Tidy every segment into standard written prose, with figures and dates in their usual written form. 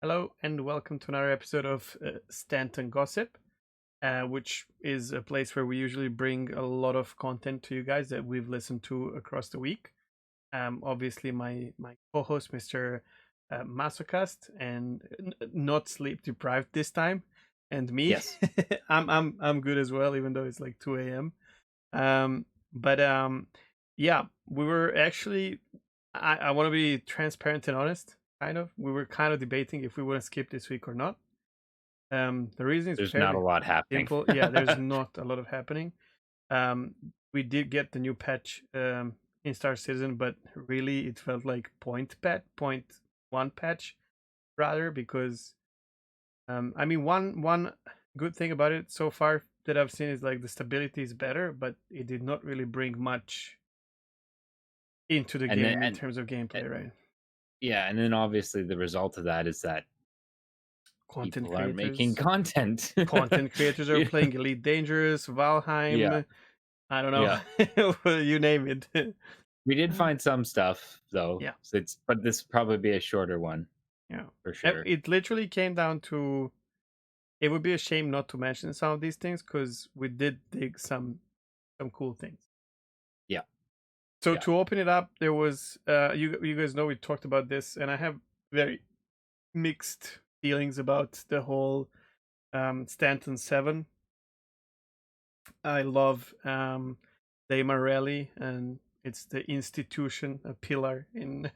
Hello and welcome to another episode of Stanton Gossip, which is a place where we usually bring a lot of content to you guys that we've listened to across the week. Obviously, my co-host, Mr. Masocast, and not sleep deprived this time, and me. Yes. I'm good as well, even though it's like 2 a.m. But yeah, we were actually. I want to be transparent and honest. Kind of, we were kind of debating if we want to skip this week or not. The reason is There's not a fairly lot happening. simple. Yeah, there's not a lot of happening. Um, we did get the new patch in Star Citizen, but really it felt like point one patch rather because I mean one good thing about it so far that I've seen is like the stability is better, but it did not really bring much into the And then game in and terms of uh, gameplay, right? yeah, and then obviously the result of that is that Content people are making creators content. content creators are Yeah. playing Elite Dangerous, Yeah. Valheim, I don't Yeah. know, you name it. We did find some stuff though. Yeah, So but this will probably be a shorter one yeah. for sure. It literally came down to it would be a shame not to mention some of these things because we did dig some cool things. Yeah. So Yeah. to open it up, there was you guys know we talked about this, and I have very mixed feelings about the whole Stanton 7. I love Dave Morelli, and it's the institution, a pillar in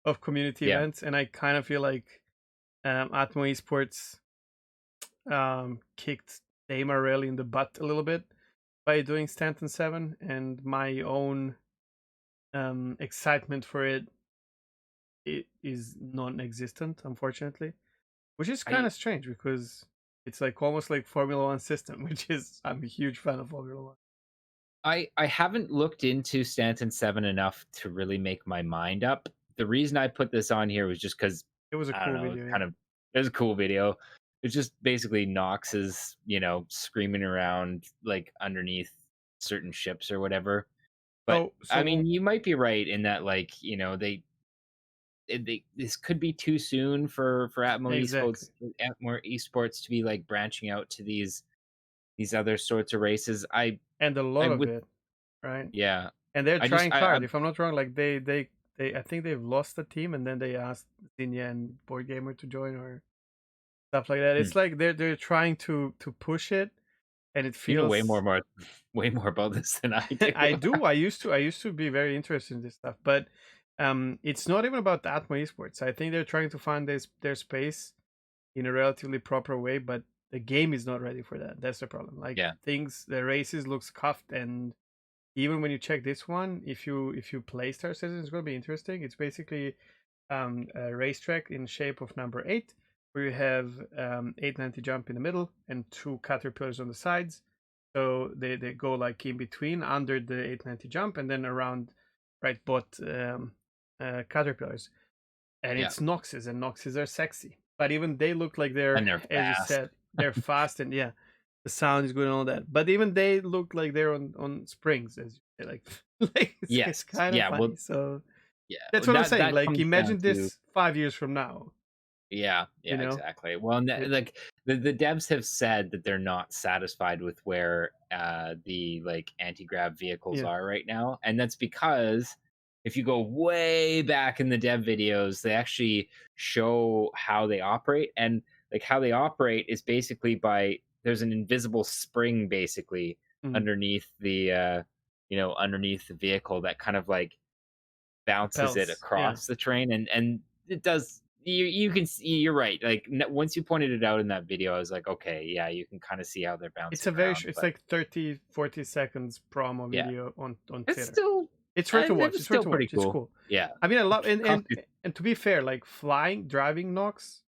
of community Yeah. events, and I kind of feel like Atmo Esports kicked Dave Morelli in the butt a little bit by doing Stanton 7, and my own excitement for it is non-existent, unfortunately, which is kind I of strange because it's like almost like Formula One system, which is I'm a huge fan of Formula One. I haven't looked into Stanton 7 enough to really make my mind up. The reason I put this on here was just because It was a I don't cool know, it's video, yeah. kind of it was a cool video. It's just basically Nox's, screaming around like underneath certain ships or whatever. But I So mean, you might be right in that, like, this could be too soon for exactly, Atmo Esports to be like branching out to these other sorts of races. and a I lot of would, it, right? yeah. And they're I just trying hard. If I'm not wrong, like they I think they've lost the team, and then they asked Zinnia and Board Gamer to join or stuff like that. hmm. It's like they're trying to push it, and it You know feels. way more about this than I do. I do. I used to be very interested in this stuff, but it's not even about the Atmo Esports. I think they're trying to find their space in a relatively proper way, but the game is not ready for that. That's the problem. Like Yeah. the races look scuffed, and even when you check this one, if you play Star Citizen, it's going to be interesting. It's basically a racetrack in shape of number 8, where you have 890 jump in the middle and two caterpillars on the sides. So they go like in between under the 890 jump and then around right bot caterpillars. And Yeah. it's Noxes, and Noxes are sexy. But even they look like they're, And they're as you fast. said, they're fast, and yeah, the sound is good and all that. But even they look like they're on springs, as you say, like like it's Yes. kind of Yeah. Well, funny. So yeah. that's what I'm saying. That Like comes down imagine to this 5 years from now. yeah, You yeah, know, exactly. Well, and it, like the devs have said that they're not satisfied with where the like anti-grav vehicles yeah, are right now, and that's because if you go way back in the dev videos, they actually show how they operate, and like how they operate is basically by there's an invisible spring basically mm, underneath underneath the vehicle that kind of like bounces it repels. Yeah, across the train, and it does you can see you're right, like once you pointed it out in that video I was like, okay, yeah, you can kind of see how they're it's bouncing a very around, it's but like 30-40 seconds promo yeah, video on it's Twitter. still It's worth to it watch. was It's worth still to pretty watch. It's cool. cool. Yeah. I mean, I love and Coffee and to be fair, like driving Nox,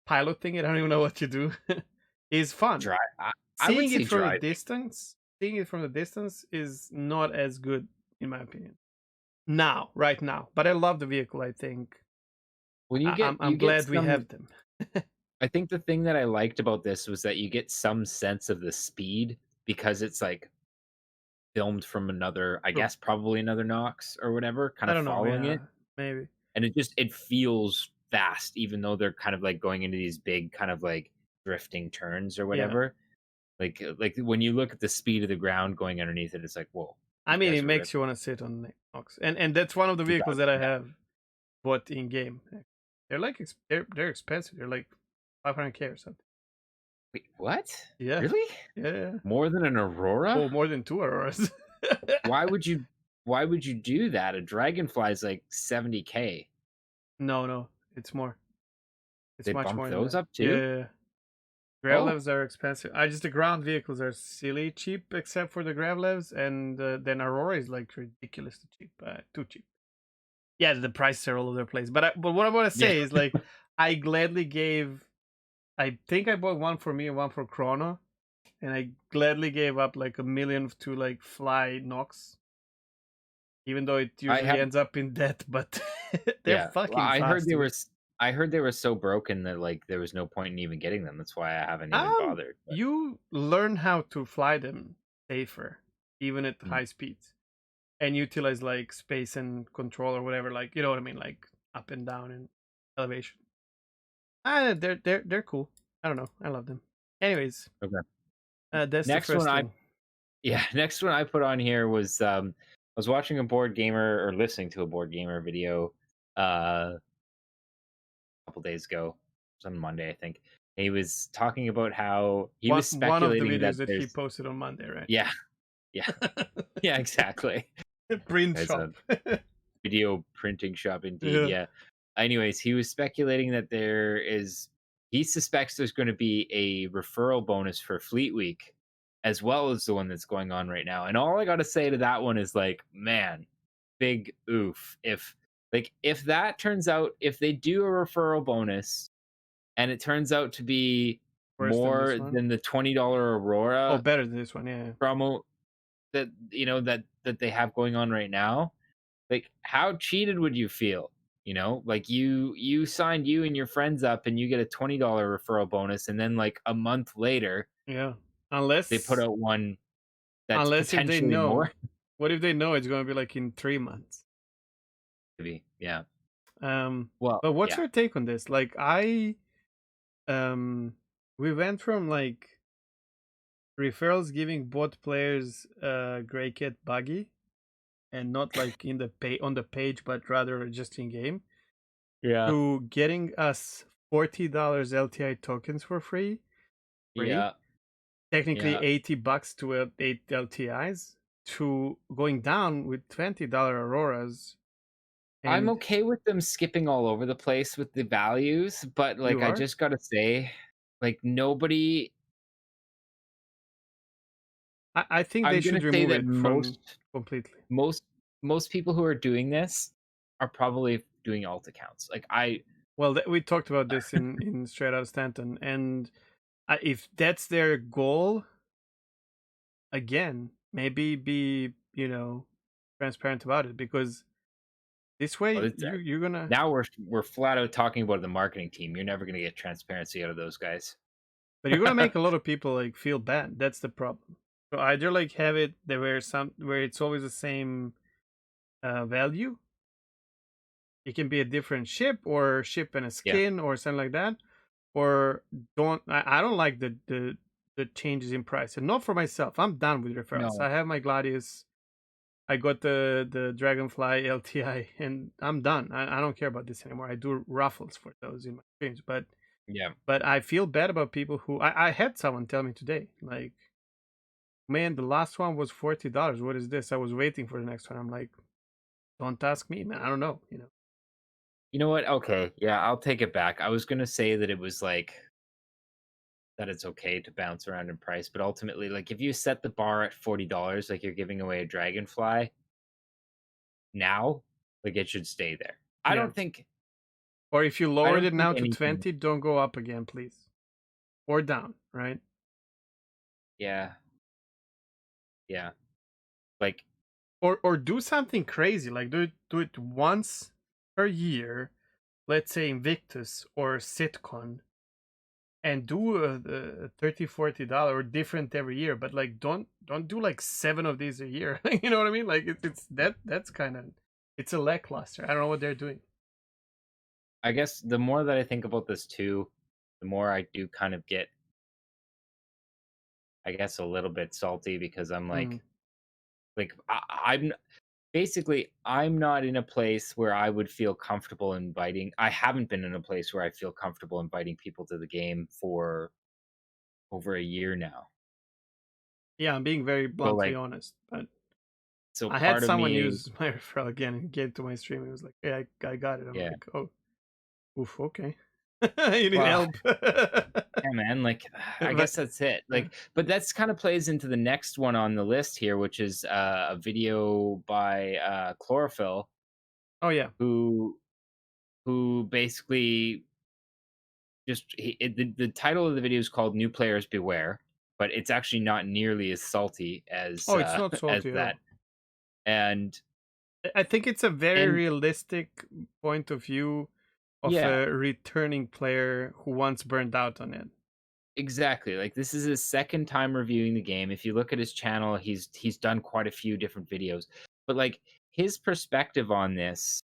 piloting it. I don't even know what you do. Is fun. drive, I would say driving. Seeing it from the distance is not as good in my opinion. Now, right now, but I love the vehicle. I think When I'm you get glad we some, have them. I think the thing that I liked about this was that you get some sense of the speed because it's like filmed from another, I True. guess probably another Nox or whatever, kind I of don't know. following Yeah, it, maybe. and it feels fast, even though they're kind of like going into these big kind of like drifting turns or Yeah. whatever. Like when you look at the speed of the ground going underneath it, it's like, whoa, I these mean, guys it are really makes you want to sit on the Ox, and that's one of the it vehicles does. that I Yeah. have bought in game. They're like they're expensive. They're like 500K or something. Wait, what? Yeah, Really? yeah. More than an Aurora? Oh, more than 2 hours. Why would you why would you do that? A Dragonfly is like 70K. No, no, it's more. It's They much bumped more than those that. up Yeah, too? yeah, yeah. Oh, Gravlevs are expensive. I just the ground vehicles are silly cheap, except for the Gravlevs, and then Aurora is like ridiculously cheap, too cheap. Yeah, the prices are all over the place. But what I want to yeah. say is like, I gladly gave. I think I bought one for me and one for Chrono, and I gladly gave up like 1 million to like fly Nox, even though it I usually have ends up in debt. But they're yeah. Well, fucking fast, dude. I heard they were so broken that like there was no point in even getting them. That's why I haven't even bothered. But You learn how to fly them safer, even at mm, high speeds, and utilize like space and control or whatever. Like you know what I mean, like up and down and elevation. They're cool. I don't know. I love them. Anyways, okay. that's the Next one first I thing. yeah, next one I put on here was I was watching a board gamer or listening to a board gamer video a couple days ago. It was on Monday, I think. And he was talking about how he was One of the speculating that videos that he there's posted on Monday, right? yeah, yeah, yeah, exactly. Print As a shop. video printing shop indeed, Yeah. yeah. Anyways, he was speculating that he suspects there's going to be a referral bonus for Fleet Week as well as the one that's going on right now. And all I got to say to that one is like, man, big oof. If that turns out, if they do a referral bonus and it turns out to be Worse than this more one. than the $20 Oh, Aurora better than this one. Yeah. promo that that they have going on right now, like how cheated would you feel? Like you signed you and your friends up and you get a $20 referral bonus, and then like a month later Yeah. they put Unless out one that's unless if they potentially know. more. What if they know it's gonna be like in 3 months? Maybe, yeah. Well, But what's yeah, your take on this? Like um we went from like referrals giving both players gray kit buggy and not like in the pay on the page but rather just in game yeah, to getting us $40 LTI tokens for free, yeah, technically yeah. $80 to 8 LTIs, to going down with $20 Auroras. I'm And okay with them skipping all over the place with the values, but like you I are? just gotta say, like nobody. I think they I'm gonna should say remove that it from completely. most most people who are doing this are probably doing alt accounts. Like I Well, we talked about this in Straight Out of Stanton, and if that's their goal, again, maybe be transparent about it, because this well, way it's you're gonna, now we're flat out talking about the marketing team. You're never gonna get transparency out of those guys. but you're gonna make a lot of people like feel bad. That's the problem. So either like have it there where it's always the same value. It can be a different ship or ship and a Yeah. skin or something like that. Or don't I don't like the changes in price. And not for myself. I'm done with referrals. No. I have my Gladius. I got the Dragonfly LTI, and I'm done. I don't care about this anymore. I do raffles for those in my streams, Yeah. but I feel bad about people who I had someone tell me today, like, man, the last one was $40. What is this? I was waiting for the next one. I'm like, don't ask me, man. I don't know. You know what? Okay. Yeah, I'll take it back. I was gonna say that it was like that it's okay to bounce around in price, but ultimately, like if you set the bar at $40, like you're giving away a dragonfly now, like it should stay there. I Yeah. don't think Or if you I lowered don't it think now to anything 20, don't go up again, please. Or down, right? yeah. Yeah. Like Or do something crazy, like do it once per year, let's say Invictus or Sitcon, and do a $30-$40 or different every year, but like don't do like 7 of these a year. You know what I mean? Like it's that's kind of, it's a lackluster. I don't know what they're doing. I guess the more that I think about this too, the more I do kind of get, I guess, a little bit salty because I'm Mm. like I'm basically I'm not in a place where I would feel comfortable inviting. I haven't been in a place where I feel comfortable inviting people to the game for over a year now. Yeah, I'm being very So bluntly like, honest, but so I had part of someone me, use my referral again and gave it to my stream. It was like, "Hey, I got it." I'm yeah. like, "Oh, oof, okay." You need Well, help. yeah, man. Like, I But guess that's it. yeah. Like, but that's kind of plays into the next one on the list here, which is a video by Chlorophyll, Oh yeah. who basically just the title of the video is called "New Players Beware," but it's actually not nearly as salty as Oh, it's not as salty at that. all. And I think it's a very and realistic point of view of yeah, a returning player who once burned out on it. exactly. Like, this is his second time reviewing the game. If you look at his channel, he's done quite a few different videos. But like, his perspective on this,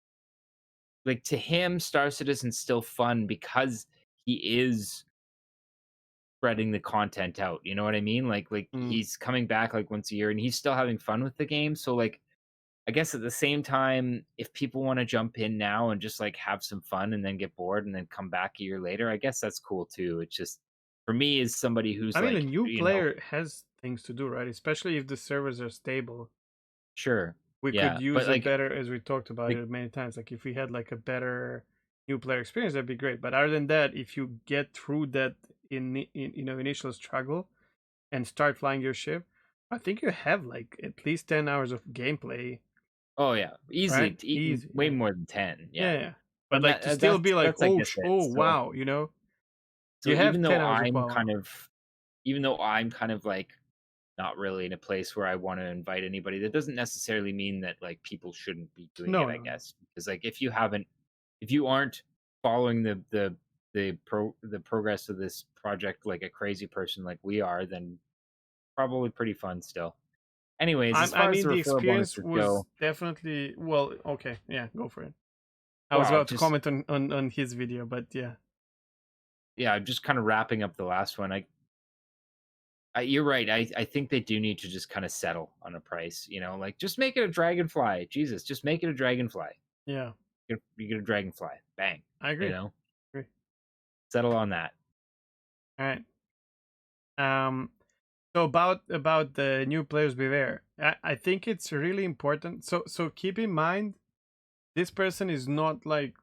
like, to him, Star Citizen's still fun because he is spreading the content out. You know what I mean? Like Mm. he's coming back like once a year and he's still having fun with the game. So like, I guess at the same time, if people want to jump in now and just like have some fun and then get bored and then come back a year later, I guess that's cool too. It's just, for me, as somebody who's I mean, a like, new player has things to do, right? Especially if the servers are stable. sure, We could yeah, but use a better, as we talked about like it many times, like if we had like a better new player experience, that'd be great. But other than that, if you get through that in initial struggle and start flying your ship, I think you have like at least 10 hours of gameplay, oh yeah, right? easily, Easy, way yeah, more than 10, yeah. yeah, yeah. But And like to still be that's like, I oh, guess it. oh, So wow, so you have even though 10 hours of I'm wow. kind of, even though I'm kind of like not really in a place where I want to invite anybody. That doesn't necessarily mean that like people shouldn't be doing it, No, I no, no. guess. Because like, if you aren't following the progress of this project like a crazy person like we are, then probably pretty fun still. Anyways, as I far as mean, the the referral experience bonuses go, was definitely well. Okay, yeah, go for it. I was well, about to just comment on his video, but yeah, yeah, just kind of wrapping up the last one. You're right. I think they do need to just kind of settle on a price. You know, like just make it a dragonfly. Jesus, just make it a dragonfly. yeah, You get a dragonfly. Bang. I You agree. know, Agree. settle on that. All right. So about the new players beware. I think it's really important. So keep in mind, this person is not like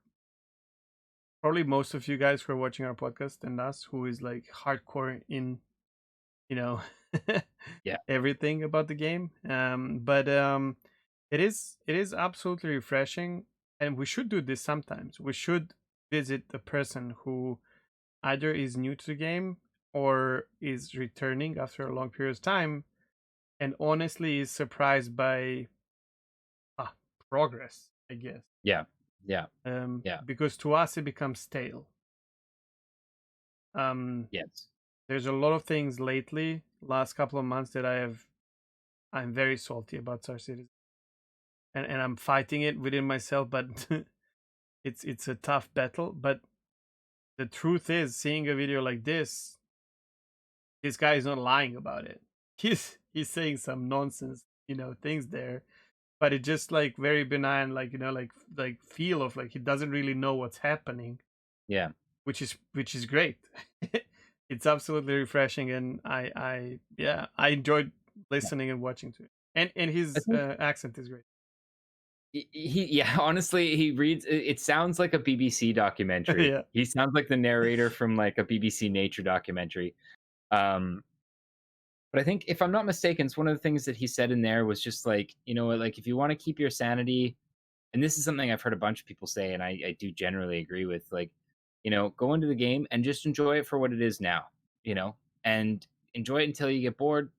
probably most of you guys who are watching our podcast and us who is like hardcore in you know Yeah. everything about the game. But it is absolutely refreshing, and we should do this sometimes. We should visit a person who either is new to the game or is returning after a long period of time and honestly is surprised by ah, progress, I guess. Yeah. Yeah. Yeah. Because to us it becomes stale. Um, Yes. there's a lot of things lately, last couple of months that I'm very salty about Star Citizen, and I'm fighting it within myself, but it's a tough battle. But the truth is, seeing a video like this guy is not lying about it. He's saying some nonsense, things there, but it just like very benign, like like feel of like he doesn't really know what's happening, Yeah. which is great. It's absolutely refreshing, and I yeah, I enjoyed Yeah. listening and watching to it, and I his think accent is great. yeah, honestly, he reads it sounds like a BBC documentary. Yeah, He sounds like the narrator from like a BBC nature documentary. Um, but I think if I'm not mistaken, it's one of the things that he said in there was just like, you know, like if you want to keep your sanity, and this is something I've heard a bunch of people say, and I do generally agree with, like, you know, go into the game and just enjoy it for what it is now, you know, and enjoy it until you get bored,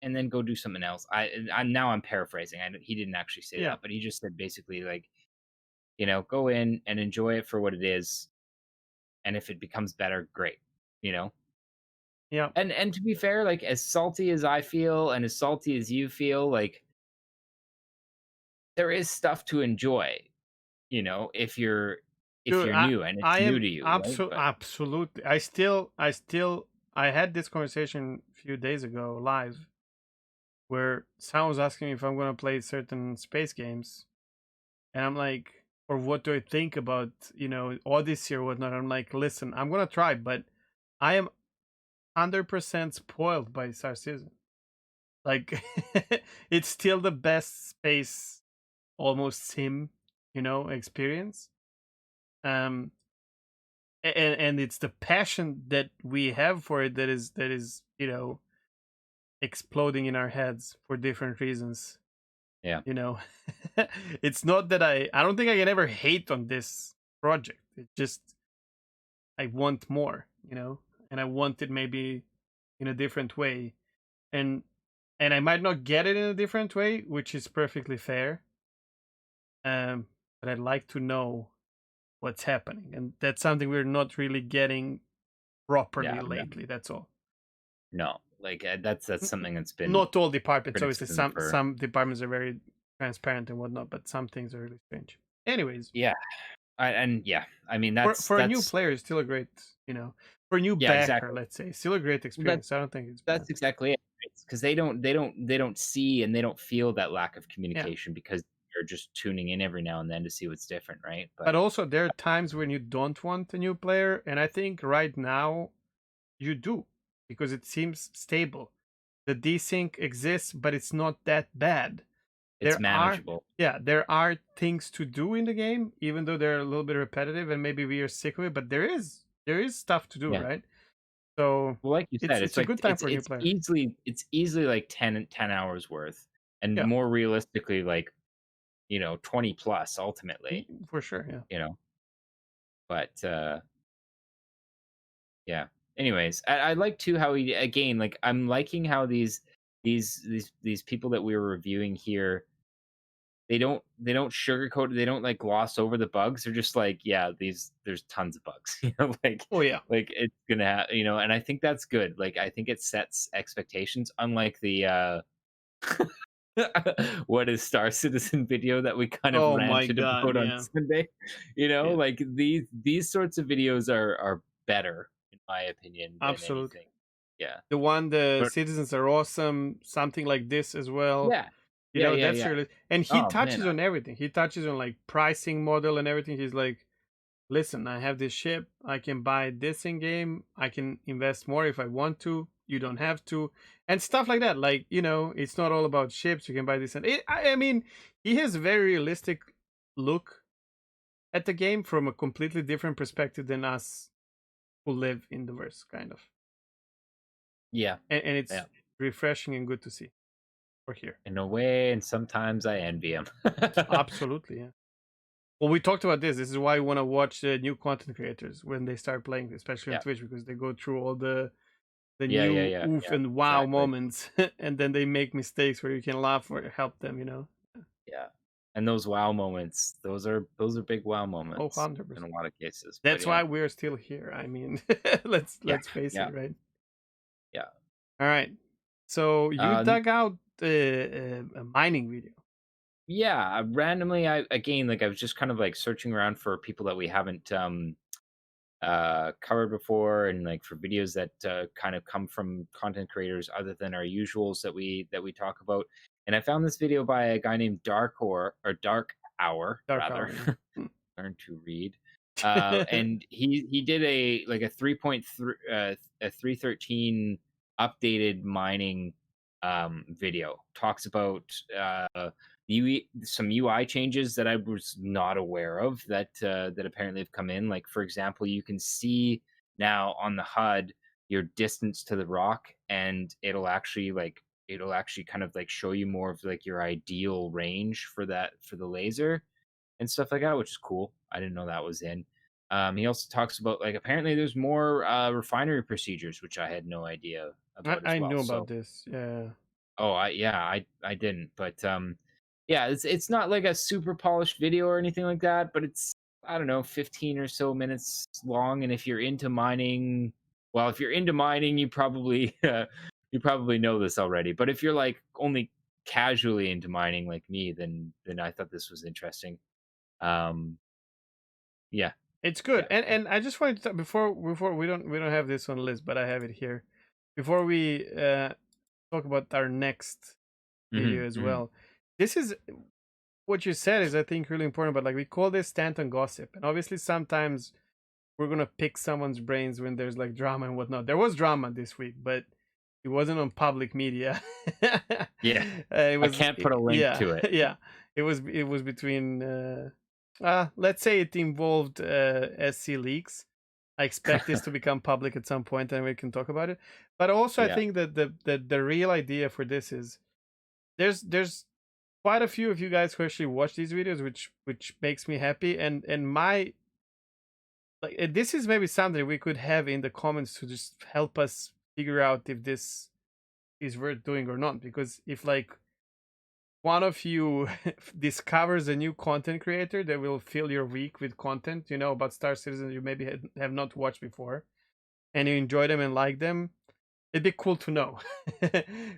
and then go do something else. I'm paraphrasing. He didn't actually say yeah, that, but he just said basically like, you know, go in and enjoy it for what it is, and if it becomes better, great, you know. yeah, And to be fair, like as salty as I feel and as salty as you feel, like there is stuff to enjoy, you know, if you're if Dude, you're I new and I it's new am to you, right? But absolutely. I had this conversation a few days ago live where someone was asking me if I'm gonna play certain space games, and I'm like, or what do I think about Odyssey or whatnot? I'm like, listen, I'm gonna try, but I am 100% spoiled by Star Citizen. Like, it's still the best space, almost sim, experience. Um, and it's the passion that we have for it that is exploding in our heads for different reasons. yeah, You know, it's not that I don't think I can ever hate on this project. It just I want more, and I want it maybe in a different way, and I might not get it in a different way, which is perfectly fair. But I'd like to know what's happening, and that's something we're not really getting properly yeah, no, lately. That's all. no. Like that's something that's been Not all departments, obviously. criticism Some for. some departments are very transparent and whatnot, but some things are really strange. Anyways, Yeah, and yeah, I mean for a new that's player, it's still a great, for a new yeah, backer, exactly. let's say, still a great That's experience. I don't think it's bad. that's exactly it. Because they don't see and they don't feel that lack of Yeah, communication because they're just tuning in every now and then to see what's different, right? but But also there are times when you don't want a new player, and I think right now you do because it seems stable. The desync exists, but it's not that bad. it's There are manageable. Yeah, there are things to do in the game, even though they're a little bit repetitive and maybe we are sick of it, but there is stuff to do, Yeah. right? So Well, like you it's said, it's it's a like good time for a new player. it's easily like 10 hours worth, and Yeah, more realistically, like 20 plus ultimately, for sure. Yeah. you know. But yeah. Anyways, I like too how he again like I'm liking how these people that we were reviewing here they don't sugarcoat it, they don't like gloss over the bugs. They're just like, yeah, there's tons of bugs, Oh yeah. like it's gonna have, and I think that's good. Like I think it sets expectations, unlike the what is Star Citizen video that we kind of Oh my ranted god. about on Yeah. Sunday. Yeah. Like these sorts of videos are better in my opinion than Absolutely. anything. Yeah. The But citizens are awesome. Something like this as well. yeah. Yeah, yeah, That's yeah. really, and he Oh man, touches on everything. He touches on like pricing model and everything. He's like, listen, I have this ship. I can buy this in game. I can invest more if I want to. You don't have to, and stuff like that. Like, it's not all about ships. You can buy this, and I mean, he has a very realistic look at the game from a completely different perspective than us who live in the verse, kind of, yeah. and it's Yeah. refreshing and good to see or hear. In a way, and sometimes I envy him. Absolutely, yeah. Well, we talked about this. This is why I want to watch new content creators when they start playing, especially on Yeah. Twitch, because they go through all the Yeah, yeah, new yeah, oof yeah, and wow exactly. moments, and then they make mistakes where you can laugh or help them. Yeah. And those wow moments, those are big wow Oh, moments in a 100%. lot of cases. But That's yeah. why we're still here. I mean, let's Yeah. let's face Yeah. it, right? Yeah. All right. So you Um dug out a mining video. yeah, randomly I again like I was just kind of like searching around for people that we haven't covered before, and like for videos that kind of come from content creators other than our usuals that we talk about. And I found this video by a guy named Dark Hour Dark rather. Hour, yeah. Learn to read. And he did a like a 3.3 a 313 updated mining video. Talks about some UI changes that I was not aware of that apparently have come in. Like for example, you can see now on the HUD your distance to the rock, and it'll actually kind of like show you more of like your ideal range for the laser and stuff like that, which is cool. I didn't know that was in. He also talks about like apparently there's more refinery procedures, which I had no idea I, about as I well. knew So, about this. Yeah. oh, I didn't, but yeah, it's not like a super polished video or anything like that, but it's I don't know, 15 or so minutes long, and if you're into mining, well, if you're into mining, you probably know this already. But if you're like only casually into mining like me, then I thought this was interesting. Um, yeah. It's good. Yeah. And I just wanted to before we don't have this on the list, but I have it here. Before we talk about our next Hmm. video as Hmm. well. This is what you said is I think really important, but like we call this Stanton Gossip. And obviously sometimes we're gonna pick someone's brains when there's like drama and whatnot. There was drama this week, but it wasn't on public media. Yeah. It I was can't put a link yeah, to it. yeah. It was between let's say it involved SC leaks. I expect this to become public at some point and we can talk about it. But also I Yeah. think that the real idea for this is there's quite a few of you guys who actually watch these videos, which makes me happy. And my like this is maybe something we could have in the comments to just help us figure out if this is worth doing or not. Because if like one of you discovers a new content creator that will fill your week with content, about Star Citizen you maybe have not watched before, and you enjoy them and like them, it'd be cool to know.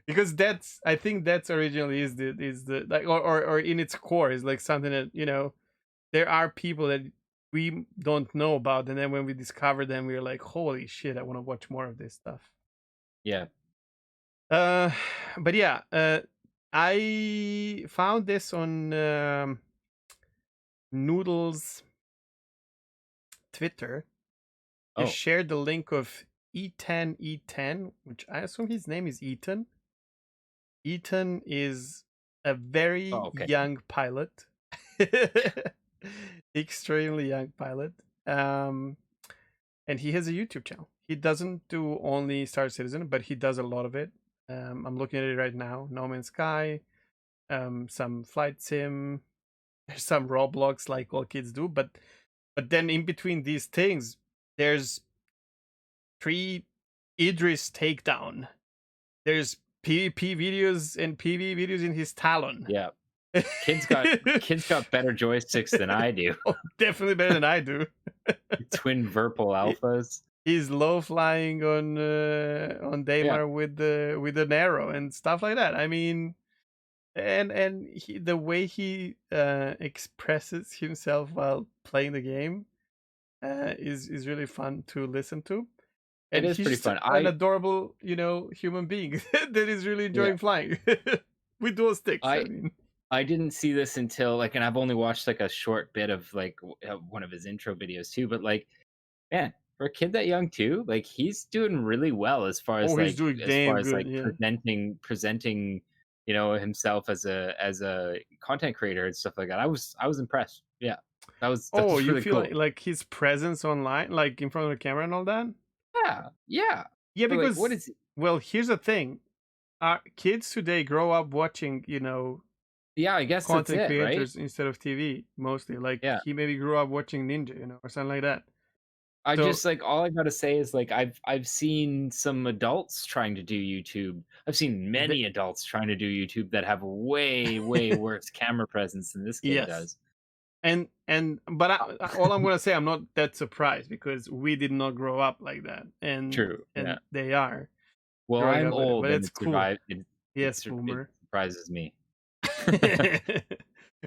Because that's I think that's originally is the like or in its core is like something that there are people that we don't know about, and then when we discover them we're like, holy shit, I want to watch more of this stuff. Yeah. uh but yeah, I found this on Noodle's Twitter. He Oh. shared the link of E10, which I assume his name is Ethan. Ethan is a Oh, very okay. young pilot, extremely young pilot. Um, and he has a YouTube channel. He doesn't do only Star Citizen, but he does a lot of it. I'm looking at it right now. No Man's Sky, some flight sim, there's some Roblox like all kids do, but then in between these things, there's three Idris takedown. There's PvP videos and PvE videos in his Talon. Yeah. Kids got better joysticks than I do. Oh, definitely better than I do. Twin Verpal He- alphas. He's low flying on Yeah. Daymar with an arrow and stuff like that. I mean, and the way he expresses himself while playing the game is really fun to listen to. It And is he's pretty just fun. an I adorable, human being that is really Yeah. enjoying flying with dual sticks. I I mean, I didn't see this until like, and I've only watched like a short bit of like one of his intro videos too. But like, man, for a kid that young too, like he's doing really well oh, he's doing as far damn as good. like Yeah. presenting, himself as a content creator and stuff like that. I was impressed. Yeah, that Oh, was you really feel cool. like his presence online, like in front of the camera and all that? Yeah, yeah. Yeah, But like, what because is? well, here's the thing: kids today grow up watching, Yeah, I guess that's content it, right? creators instead of TV mostly. Like Yeah. he maybe grew up watching Ninja, or something like that. I So just like all I gotta say is like I've seen some adults trying to do YouTube. I've seen the, many adults trying to do YouTube that have way, way worse camera presence than this kid yes, does. but Uh, all I'm gonna say, I'm not that surprised because we did not grow up like that, and True. Yeah. and they are Well, growing I'm up with it. But old and it's cool. Yes, it boomer. surprises me.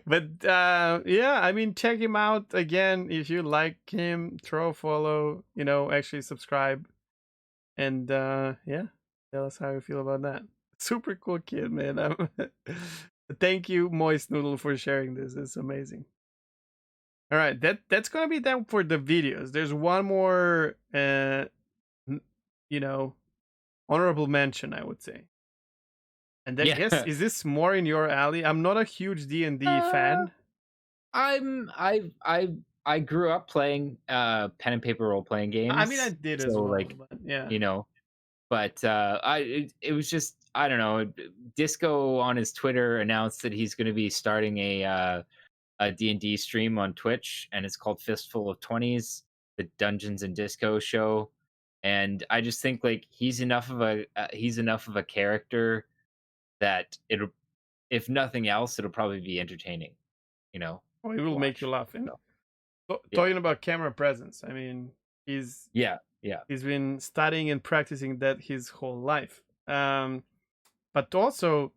But yeah, I mean, check him out again if you like him. Throw a follow. Actually subscribe, and yeah, tell us how you feel about that. Super cool kid, man. Thank you, Moist Noodle, for sharing this. It's amazing. All right, that's gonna be that for the videos. There's one more, n- you know, honorable mention, I would say. And I guess Yeah. is this more in your alley? I'm not a huge D&D Uh, fan. I grew up playing pen and paper role playing I mean, I games. did So as well, like, but yeah. you know, but it was just I don't know. Disco on his Twitter announced that he's going to be starting a D&D stream on Twitch, and it's called Fistful of 20s, the Dungeons and Disco show. And I just think like he's enough of a character that it'll, if nothing else, it'll probably be entertaining, Oh, it to will make you watch. laugh. And So yeah, talking about camera presence, I mean, he's yeah, yeah, he's been studying and practicing that his whole life. But also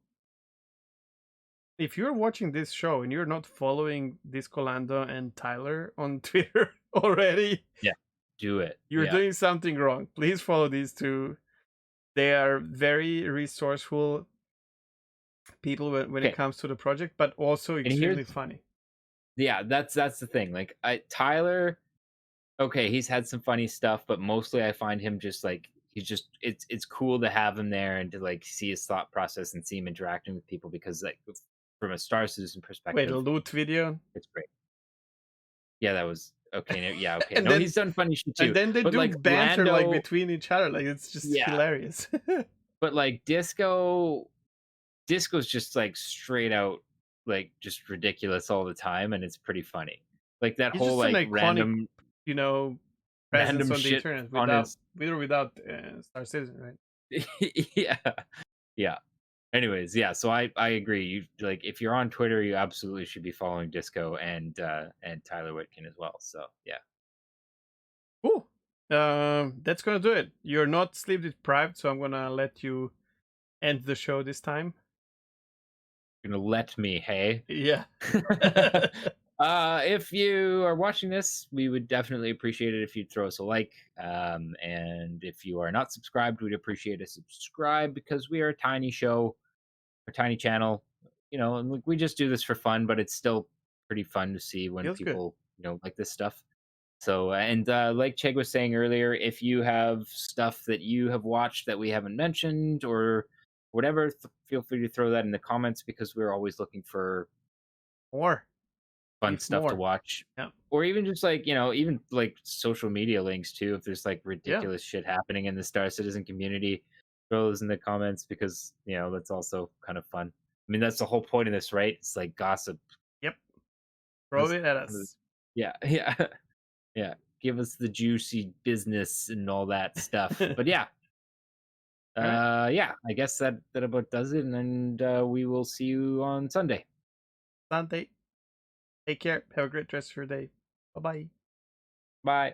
if you're watching this show and you're not following Discolando and Tyler on Twitter already, Yeah. Do it. you're Yeah. doing something wrong. Please follow these two. They are very resourceful people when it Okay. comes to the project, but also And here's extremely funny. yeah, that's the thing. Like Tyler, okay, he's had some funny stuff, but mostly I find him just like he's just it's cool to have him there and to like see his thought process and see him interacting with people because like from a Star Citizen Wait, a perspective, loot video, it's great. Yeah, that was okay. Yeah, okay. and No, then he's done funny shit and too. then they But do like banter like Lando, between each other. Like it's just yeah. hilarious. But like Disco's just like straight out like just ridiculous all the time, and it's pretty funny. Like that He's whole just an like iconic, you know, presence random on the shit internet on his with or without Star Citizen, right? yeah. Yeah. Anyways, yeah, so I agree. You like if you're on Twitter, you absolutely should be following Disco and Tyler Whitkin as well. So yeah. Cool. That's gonna do it. You're not sleep deprived, so I'm gonna let you end the show this time. You're gonna let me, hey? Yeah. If you are watching this, we would definitely appreciate it if you'd throw us a like. And if you are not subscribed, we'd appreciate a subscribe because we are a tiny show, a tiny channel. You know, and like, we just do this for fun, but it's still pretty fun to see when Feels good. people, like this stuff. So, and like Chegg was saying earlier, if you have stuff that you have watched that we haven't mentioned or whatever, feel free to throw that in the comments because we're always looking for More. fun Leave stuff to more. watch. Yeah. Or even just like, even like social media links too. If there's like Yeah. ridiculous shit happening in the Star Citizen community, throw those in the comments because, that's also kind of fun. I mean, that's the whole point of this, right? It's like gossip. Yep. Throw Let's- it at us. Yeah. Yeah. Yeah. Give us the juicy business and all that stuff. All But yeah. right. Yeah, I guess that about does it. And we will see you on Sunday. Sunday. Take care. Have a great rest of your day. Bye bye. Bye.